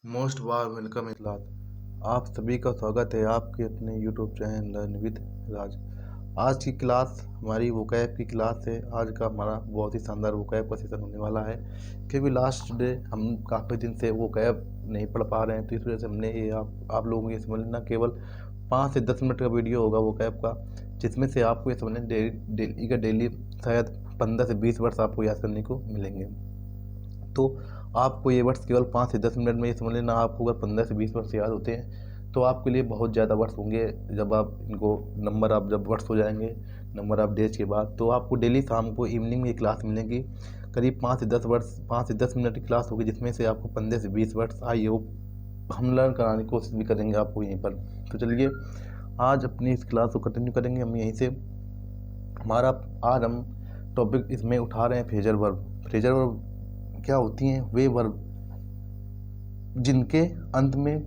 Most वार welcome इतलात। आप सभी का स्वागत है आपके अपने यूट्यूब चैनल लर्न विद राज। आज की क्लास हमारी वोकैब की क्लास है। आज का हमारा बहुत ही शानदार वोकैब का सेशन होने वाला है, क्योंकि लास्ट डे हम काफ़ी दिन से वोकैब नहीं पढ़ पा रहे हैं, तो इस वजह से हमने ये आप लोगों को ये समझ लेना केवल 5 से 10 मिनट का वीडियो होगा वोकैब का, जिसमें से आपको ये समझना डेली का डेली शायद 15 से 20 वर्ड्स आपको याद करने को मिलेंगे। तो आपको ये वर्ड्स केवल 5 से 10 मिनट में ये समझ लेना। आपको अगर 15 से 20 वर्ड्स याद होते हैं तो आपके लिए बहुत ज़्यादा वर्ड्स होंगे। जब आप इनको नंबर आप जब वर्ड्स हो जाएंगे नंबर ऑफ डेज के बाद, तो आपको डेली शाम को इवनिंग में ये क्लास मिलेगी। करीब 5 से 10 वर्ड्स 5 से 10 मिनट की क्लास होगी, जिसमें से आपको 15 से 20 वर्ड्स आई होप हम लर्न कराने की कोशिश भी करेंगे आपको यहीं पर। तो चलिए आज अपनी इस क्लास को कंटिन्यू करेंगे हम यहीं से। हमारा आज हम टॉपिक इसमें उठा रहे हैं फ्रेजल वर्ब। फ्रेजल वर्ब क्या होती हैं? वे वर्ब जिनके अंत में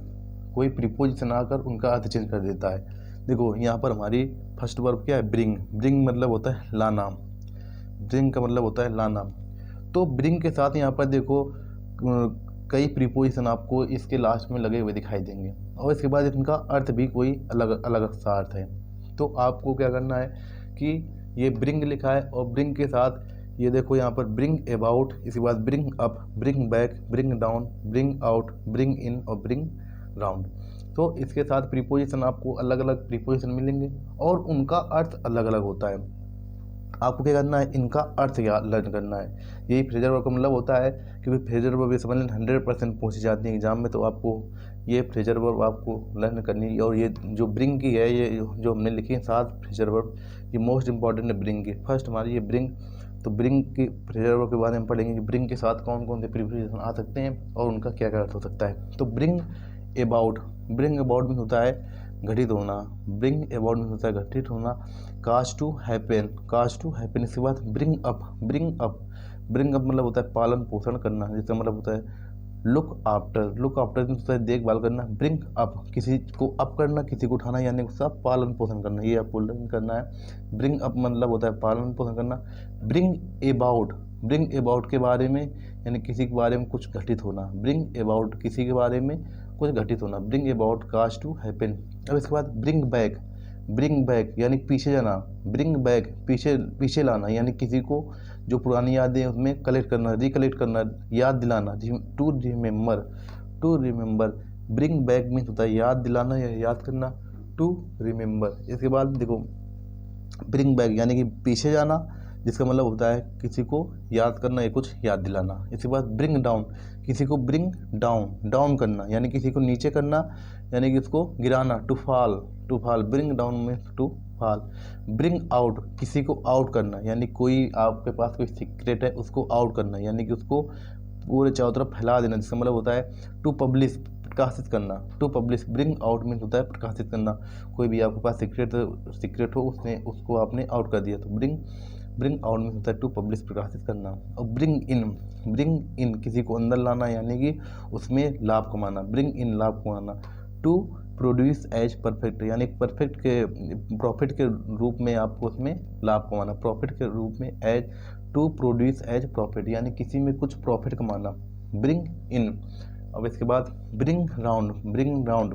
कोई प्रीपोजिशन आकर उनका अर्थ चेंज कर देता है। देखो यहाँ पर हमारी फर्स्ट वर्ब क्या है? ब्रिंग। ब्रिंग मतलब होता है लाना। ब्रिंग का मतलब होता है लाना। तो ब्रिंग के साथ यहाँ पर देखो कई प्रीपोजिशन आपको इसके लास्ट में लगे हुए दिखाई देंगे, और इसके बाद इनका अर्थ भी कोई अलग अलग सा अर्थ है। तो आपको क्या करना है कि ये ब्रिंग लिखा है और ब्रिंग के साथ ये देखो यहाँ पर ब्रिंग अबाउट, इसके बाद bring up, bring back, bring down, bring out, bring in और ब्रिंग राउंड। तो इसके साथ प्रीपोजिशन आपको अलग अलग प्रीपोजिशन मिलेंगे और उनका अर्थ अलग अलग होता है। आपको क्या करना है? इनका अर्थ याद लर्न करना है। यही फ्रेजल वर्ब का मतलब होता है, क्योंकि फ्रेजल वर्ब ये समझ लें 100% पूछी जाती है एग्जाम में, तो आपको ये फ्रेजल वर्ब आपको लर्न करनी है। और ये जो ब्रिंग की है, ये जो हमने लिखी है 7 फ्रेजल वर्ब, ये मोस्ट इंपॉर्टेंट है ब्रिंग की। फर्स्ट हमारी ये ब्रिंग। तो ब्रिंग की फ्रेजल वर्ब के बारे में पढ़ेंगे कि ब्रिंग के साथ कौन कौन से प्रीपोजिशन आ सकते हैं और उनका क्या क्या अर्थ हो सकता है। तो ब्रिंग अबाउट। ब्रिंग अबाउट में होता है घटित होना। ब्रिंग अबाउट में होता है घटित होना। काज to happen. Cause to happen. इसके बाद bring up. Bring up. Bring up मतलब होता है पालन पोषण करना, जिसका मतलब होता है लुक आफ्टर। लुक आफ्टर होता है देखभाल करना। ब्रिंग अप किसी को अप करना, किसी को उठाना, यानी उसका पालन पोषण करना, ये आपको लर्न करना है। ब्रिंग अप मतलब होता है पालन पोषण करना। Bring about. ब्रिंग अबाउट के बारे में, यानी किसी के बारे में कुछ घटित होना। ब्रिंग अबाउट किसी के बारे में कुछ घटित होना। Bring about cause to happen. अब इसके बाद ब्रिंग बैक। ब्रिंग बैक यानी पीछे जाना। ब्रिंग बैक पीछे पीछे लाना, यानी किसी को जो पुरानी यादें उसमें कलेक्ट करना, रिकलेक्ट करना, याद दिलाना। To remember. To remember. Bring back means होता है याद दिलाना या याद करना। To remember. इसके बाद देखो ब्रिंग बैक यानी कि पीछे जाना, जिसका मतलब होता है किसी को याद करना या कुछ याद दिलाना। इसके बाद ब्रिंग डाउन, किसी को ब्रिंग डाउन डाउन करना, यानी किसी को नीचे करना, यानी कि उसको गिराना। To fall. To fall. Bring down means to fall. Bring out, किसी को आउट करना, यानी कोई आपके पास कोई सीक्रेट है उसको आउट करना, यानी कि उसको पूरे चारों तरफ फैला देना, जिसका मतलब होता है टू पब्लिश, प्रकाशित करना। To publish. Bring out means होता है प्रकाशित करना। कोई भी आपके पास सीक्रेट हो उसने उसको आपने आउट कर दिया, तो ब्रिंग आउट मीन्स होता है टू पब्लिश, प्रकाशित करना। और ब्रिंग इन। ब्रिंग इन किसी को अंदर लाना, यानी कि उसमें लाभ कमाना। ब्रिंग इन लाभ कमाना। टू प्रोड्यूस एज परफेक्ट, यानी परफेक्ट के प्रॉफिट के रूप में आपको उसमें लाभ कमाना। प्रॉफिट के रूप में as, to produce as profit, यानी किसी में कुछ प्रॉफिट कमाना। Bring in. अब इसके बाद ब्रिंग राउंड। ब्रिंग राउंड,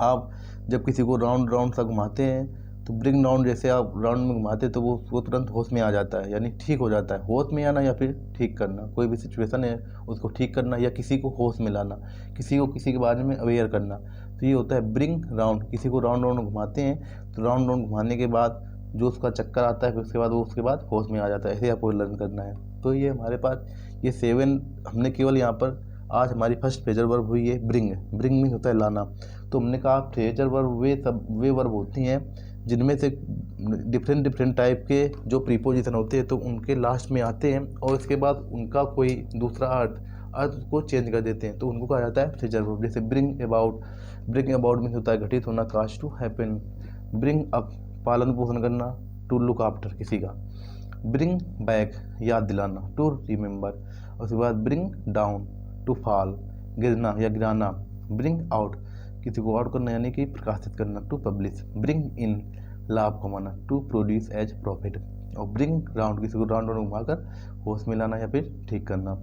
आप जब किसी को राउंड राउंड सा घुमाते हैं, तो ब्रिंग राउंड जैसे आप राउंड में घुमाते हैं तो वो तुरंत होश में आ जाता है, यानी ठीक हो जाता है। होश में आना या फिर ठीक करना, कोई भी सिचुएशन है उसको ठीक करना या किसी को होश में लाना, किसी को किसी के बारे में अवेयर करना। तो ये होता है ब्रिंग राउंड। किसी को राउंड राउंड घुमाते हैं, तो राउंड राउंड घुमाने के बाद जो उसका चक्कर आता है, फिर उसके बाद वो उसके बाद होश में आ जाता है। ऐसे आपको लर्न करना है। तो ये हमारे पास ये 7 हमने केवल यहाँ पर आज हमारी फर्स्ट फ्रेजल वर्ब हुई है ब्रिंग। ब्रिंग मीन होता है लाना। तो हमने कहा फ्रेजल वर्ब वे वर्ब होती हैं जिनमें से डिफरेंट टाइप के जो प्रीपोजिशन होते हैं तो उनके लास्ट में आते हैं, और इसके बाद उनका कोई दूसरा अर्थ को चेंज कर देते हैं, तो उनको कहा जाता है फ्रेजल वर्ब। जैसे bring about. Bring about mean होता है घटित होना, काज टू हैपन। ब्रिंग अप पालन पोषण करना, टू लुक आफ्टर किसी का। ब्रिंग बैक याद दिलाना, टू रिमेंबर। और उसके बाद ब्रिंग डाउन, टू फॉल गिरना या गिराना। ब्रिंग आउट किसी को आउट करना, यानी कि प्रकाशित करना। To publish. ब्रिंग इन लाभ कमाना, टू प्रोड्यूस एज प्रॉफिट। और ब्रिंग राउंड किसी को राउंड राउंड घुमाकर होश में लाना या फिर ठीक करना।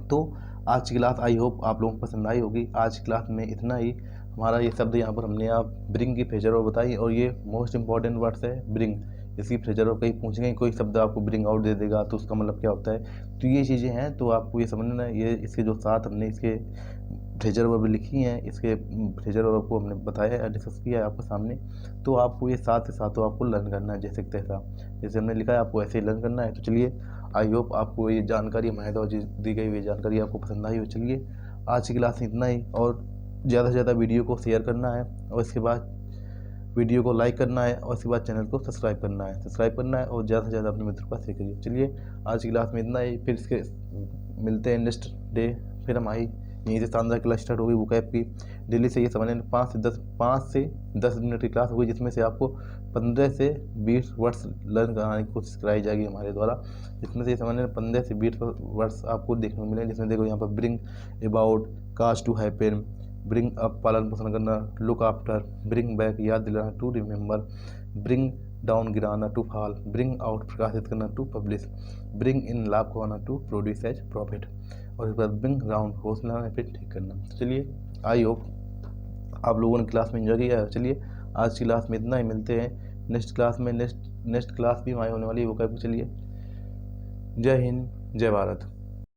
तो आज की क्लास आई होप आप लोगों को पसंद आई होगी। आज की क्लास में इतना ही। हमारा ये शब्द यहाँ पर हमने आप ब्रिंग की फ्रेजर वर्ब बताई, और ये मोस्ट इंपॉर्टेंट वर्ड्स है ब्रिंग। इसकी फ्रेजर वर्ब कहीं पूछेंगे, कोई शब्द आपको ब्रिंग आउट दे देगा तो उसका मतलब क्या होता है। तो ये चीज़ें हैं, तो आपको ये समझना है। ये इसके जो साथ हमने इसके फ्रेजर वर्ब लिखी हैं, इसके फ्रेजर वर्ब को हमने बताया है, डिस्कस किया है आपके सामने। तो आपको ये साथ ही साथ आपको लर्न करना है, जैसे तैसा जैसे हमने लिखा है आपको ऐसे ही लर्न करना है। तो चलिए, आई होप आपको ये जानकारी हमारे द्वारा दी गई हुई जानकारी आपको पसंद आई हो। चलिए, आज की क्लास में इतना ही, और ज़्यादा से ज़्यादा वीडियो को शेयर करना है, और इसके बाद वीडियो को लाइक करना है, और इसके बाद चैनल को सब्सक्राइब करना है, और ज़्यादा से ज़्यादा अपने मित्रों का शेयर करिए। चलिए, आज की क्लास में इतना ही, फिर इसके मिलते हैं नेक्स्ट डे। फिर हमारी यहीं से शानदार क्लास स्टार्ट होगी बुक ऐप की। डेली से ये समझ लें 5 से 10 मिनट की क्लास होगी, जिसमें से आपको 15 से 20 वर्ड्स लर्न कराने की कोशिश कराई जाएगी हमारे द्वारा। जिसमें से ये समझ लें 15 से 20 वर्ड्स आपको देखने को मिलेंगे। जिसमें देखो यहाँ पर bring about, cause to happen, bring up पालन पोषण करना, लुक आफ्टर, ब्रिंग बैक याद दिलाना, टू रिमेंबर, ब्रिंग डाउन गिराना, टू फॉल, ब्रिंग आउट प्रकाशित करना, टू पब्लिश, ब्रिंग इन लाभ खुआना, टू प्रोड्यूस एज प्रॉफिट, और इसके बाद ब्रिंग राउंड हौसला फिर ठीक करना। तो चलिए, आई होप आप लोगों ने क्लास में एंजॉय किया है। चलिए, आज की क्लास में इतना ही, मिलते हैं नेक्स्ट क्लास में। नेक्स्ट क्लास भी हमारी होने वाली है वो। चलिए, जय हिंद, जय भारत।